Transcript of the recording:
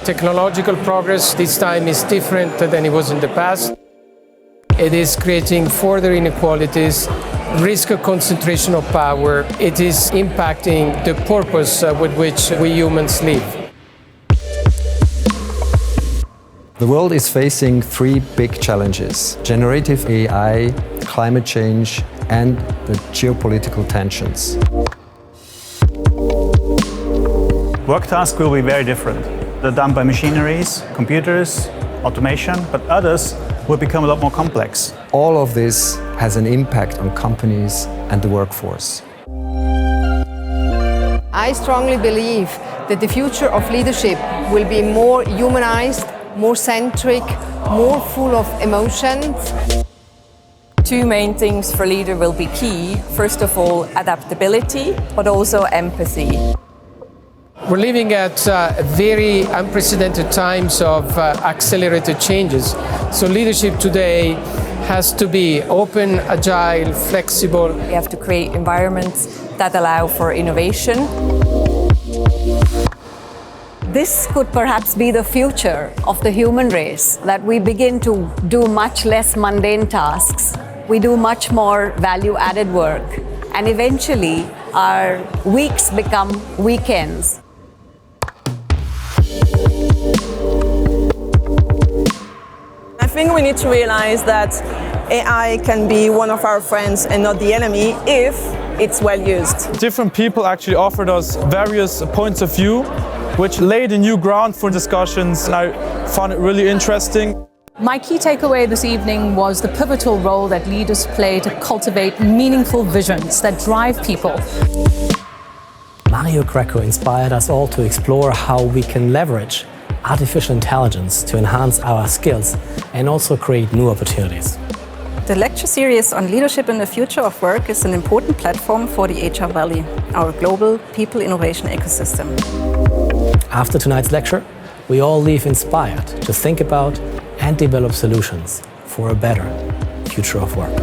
Technological progress this time is different than it was in the past. It is creating further inequalities, risk of concentration of power. It is impacting the purpose with which we humans live. The world is facing three big challenges: generative AI, climate change, and the geopolitical tensions. Work tasks will be very different. They're done by machineries, computers, automation, but others will become a lot more complex. All of this has an impact on companies and the workforce. I strongly believe that the future of leadership will be more humanized, more centric, more full of emotions. Two main things for leader will be key. First of all, adaptability, but also empathy. We're living at very unprecedented times of accelerated changes. So leadership today has to be open, agile, flexible. We have to create environments that allow for innovation. This could perhaps be the future of the human race, that we begin to do much less mundane tasks. We do much more value-added work, and eventually our weeks become weekends. I think we need to realize that AI can be one of our friends and not the enemy if it's well used. Different people actually offered us various points of view, which laid a new ground for discussions, and I found it really interesting. My key takeaway this evening was the pivotal role that leaders play to cultivate meaningful visions that drive people. Greco inspired us all to explore how we can leverage artificial intelligence to enhance our skills and also create new opportunities. The lecture series on leadership in the future of work is an important platform for the HR Valley, our global people innovation ecosystem. After tonight's lecture, we all leave inspired to think about and develop solutions for a better future of work.